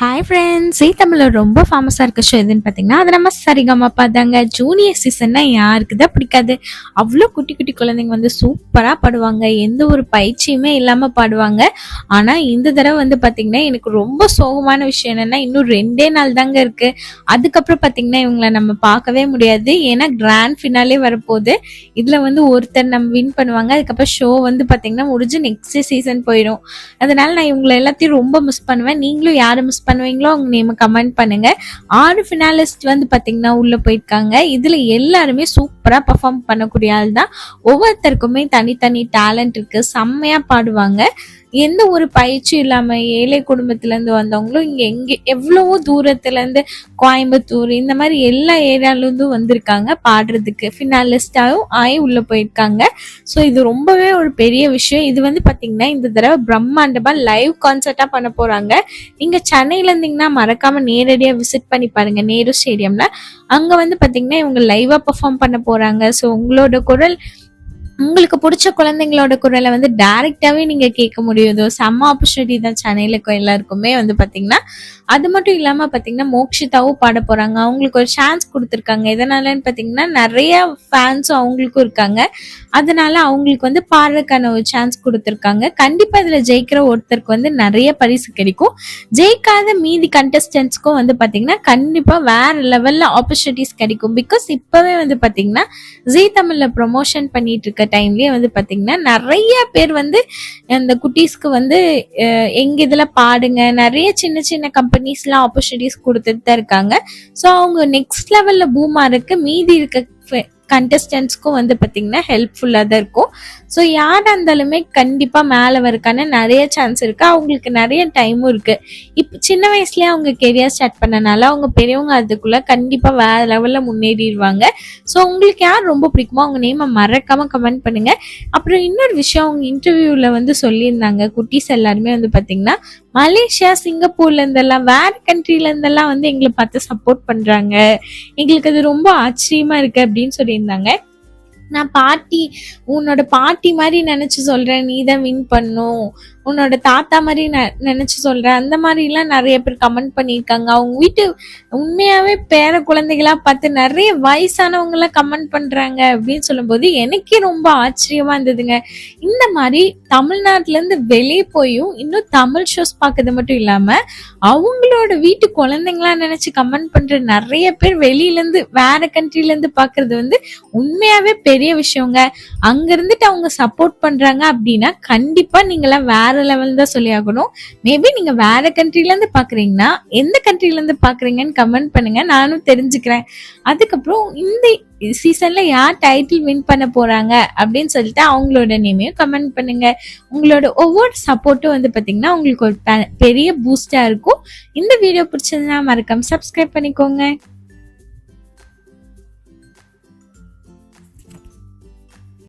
Hi friends, ஜீ தமிழ்ல ரொம்ப ஃபேமஸாக இருக்க ஷோ எதுன்னு பார்த்தீங்கன்னா அது நம்ம சரிகமப்பா தாங்க. ஜூனியர் சீசன்னா யாருக்கு தான் பிடிக்காது? அவ்வளோ குட்டி குட்டி குழந்தைங்க வந்து சூப்பராக பாடுவாங்க, எந்த ஒரு பயிற்சியுமே இல்லாமல் பாடுவாங்க. ஆனால் இந்த தடவை வந்து பார்த்தீங்கன்னா எனக்கு ரொம்ப சோகமான விஷயம் என்னென்னா, இன்னும் 2 நாள் தாங்க இருக்குது. அதுக்கப்புறம் பார்த்தீங்கன்னா இவங்களை நம்ம பார்க்கவே முடியாது. ஏன்னா கிராண்ட் ஃபினாலே வரப்போகுது. இதில் வந்து ஒருத்தர் நம்ம வின் பண்ணுவாங்க. அதுக்கப்புறம் ஷோ வந்து பார்த்தீங்கன்னா முடிஞ்சு நெக்ஸ்ட் சீசன் போயிடும். அதனால நான் இவங்களை எல்லாத்தையும் ரொம்ப மிஸ் பண்ணுவேன். நீங்களும் யாரை மிஸ் பண்ணுவீங்களோ அவங்க நேம் கமெண்ட் பண்ணுங்க. 6 ஃபினாலிஸ்ட் வந்து பாத்தீங்கன்னா உள்ள போயிருக்காங்க. இதுல எல்லாருமே சூப்பரா பெர்ஃபார்ம் பண்ணக்கூடிய ஆள் தான். ஒவ்வொருத்தருக்குமே தனித்தனி டேலண்ட் இருக்கு, செம்மையா பாடுவாங்க. எந்த ஒரு பயிற்சியும் இல்லாம ஏழை குடும்பத்துல இருந்து வந்தவங்களும் இங்க எவ்வளவோ தூரத்துல இருந்து கோயம்புத்தூர் இந்த மாதிரி எல்லா ஏரியால இருந்தும் வந்திருக்காங்க பாடுறதுக்கு. ஃபினாலிஸ்டாவும் ஆகி உள்ள போயிருக்காங்க. ஸோ இது ரொம்பவே ஒரு பெரிய விஷயம். இது வந்து பாத்தீங்கன்னா இந்த தடவை பிரம்மாண்டமா லைவ் கான்சர்ட்டா பண்ண போறாங்க. நீங்க சென்னையில இருந்தீங்கன்னா மறக்காம நேரடியா விசிட் பண்ணி பாருங்க, நேரு ஸ்டேடியம்ல. அங்க வந்து பாத்தீங்கன்னா இவங்க லைவா பெர்ஃபார்ம் பண்ண போறாங்க. ஸோ உங்களோட குரல், உங்களுக்கு பிடிச்ச குழந்தைங்களோட குரலை வந்து டைரக்டாவே நீங்க கேட்க முடியும். செம்ம ஆப்பர்ச்சுனிட்டி தான் சென்னையில எல்லாருக்குமே வந்து பாத்தீங்கன்னா. அது மட்டும் இல்லாம பாத்தீங்கன்னா மோக்ஷிதாவும் பாட போறாங்க. அவங்களுக்கு ஒரு சான்ஸ் கொடுத்துருக்காங்க. எதனாலன்னு பாத்தீங்கன்னா நிறைய ஃபேன்ஸும் அவங்களுக்கும் இருக்காங்க. அதனால அவங்களுக்கு வந்து பாடுறதுக்கான ஒரு சான்ஸ் கொடுத்துருக்காங்க. கண்டிப்பா இதுல ஜெயிக்கிற ஒருத்தருக்கு வந்து நிறைய பரிசு கிடைக்கும். ஜெயிக்காத மீதி கண்டஸ்டன்ஸ்க்கும் வந்து பாத்தீங்கன்னா கண்டிப்பா வேற லெவல்ல ஆப்பர்ச்சுனிட்டிஸ் கிடைக்கும். பிகாஸ் இப்பவே வந்து பாத்தீங்கன்னா ஜீ தமிழ்ல ப்ரொமோஷன் பண்ணிட்டு இருக்க டைம்லயே வந்து பாத்தீங்கன்னா நிறைய பேர் வந்து அந்த குட்டீஸ்க்கு வந்து எங்க இதுல பாடுங்க, நிறைய சின்ன சின்ன கம்பெனிஸ்லாம் ஆப்பர்ச்சுனிட்டிஸ் கொடுத்துட்டு தான் இருக்காங்க. ஸோ அவங்க நெக்ஸ்ட் லெவல்ல பூமா இருக்கு. மீதி இருக்க கண்டஸ்டன்ஸ்க்கும் வந்து பாத்தீங்கன்னா ஹெல்ப்ஃபுல்லா தான் இருக்கும். ஸோ யாரா இருந்தாலுமே கண்டிப்பா மேல வரக்கான நிறைய சான்ஸ் இருக்கு. அவங்களுக்கு நிறைய டைமும் இருக்கு. இப்ப சின்ன வயசுலயே அவங்க கெரியர் ஸ்டார்ட் பண்ணனால அவங்க பெரியவங்க அதுக்குள்ள கண்டிப்பா வேற லெவல்ல முன்னேறிடுவாங்க. ஸோ உங்களுக்கு யார் ரொம்ப பிடிக்குமோ அவங்க நேமை மறக்காம கமெண்ட் பண்ணுங்க. அப்புறம் இன்னொரு விஷயம், அவங்க இன்டர்வியூல வந்து சொல்லியிருந்தாங்க, குட்டீஸ் எல்லாருமே வந்து பாத்தீங்கன்னா மலேசியா, சிங்கப்பூர்ல இருந்தெல்லாம் வேற கண்ட்ரில இருந்தெல்லாம் வந்து எங்களை பார்த்து சப்போர்ட் பண்றாங்க, எங்களுக்கு அது ரொம்ப ஆச்சரியமா இருக்கு அப்படின்னு சொல்லியிருந்தாங்க. நான் உன்னோட பாட்டி மாதிரி நினைச்சு சொல்றேன், நீ தான் வின் பண்ணும், உன்னோட தாத்தா மாதிரி நினைச்சு சொல்றேன், அந்த மாதிரி எல்லாம் நிறைய பேர் கமெண்ட் பண்ணியிருக்காங்க. அவங்க வீட்டு உண்மையாவே பேர குழந்தைகளா பார்த்து நிறைய வயசானவங்க எல்லாம் கமெண்ட் பண்றாங்க அப்படின்னு சொல்லும்போது எனக்கே ரொம்ப ஆச்சரியமா இருந்ததுங்க. இந்த மாதிரி தமிழ்நாட்டுல இருந்து வெளியே போயும் இன்னும் தமிழ் ஷோஸ் பார்க்கறது மட்டும் இல்லாம அவங்களோட வீட்டு குழந்தைங்களா நினைச்சு கமெண்ட் பண்ற நிறைய பேர் வெளியில இருந்து வேற கண்ட்ரில இருந்து பாக்குறது வந்து உண்மையாவே பெரிய விஷயங்க. அங்க இருந்துட்டு அவங்க சப்போர்ட் பண்றாங்க அப்படின்னா கண்டிப்பா நீங்களாம் வேற லெவல் தான் சொல்லி ஆகணும். மேபி நீங்க வேற கண்ட்ரில இருந்து பாக்குறீங்கன்னா எந்த கண்ட்ரில இருந்து பாக்குறீங்கன்னு கமெண்ட் பண்ணுங்க, நானும் தெரிஞ்சுக்கிறேன். அதுக்கப்புறம் இந்த சீசன்ல யார் டைட்டில் வின் பண்ண போறாங்க அப்படின்னு சொல்லிட்டு அவங்களோட நேமையும் கமெண்ட் பண்ணுங்க. உங்களோட ஒவ்வொரு சப்போர்ட்டும் வந்து பாத்தீங்கன்னா உங்களுக்கு ஒரு பெரிய பூஸ்டா இருக்கும். இந்த வீடியோ பிடிச்சதுன்னா மறக்காம சப்ஸ்கிரைப் பண்ணிக்கோங்க.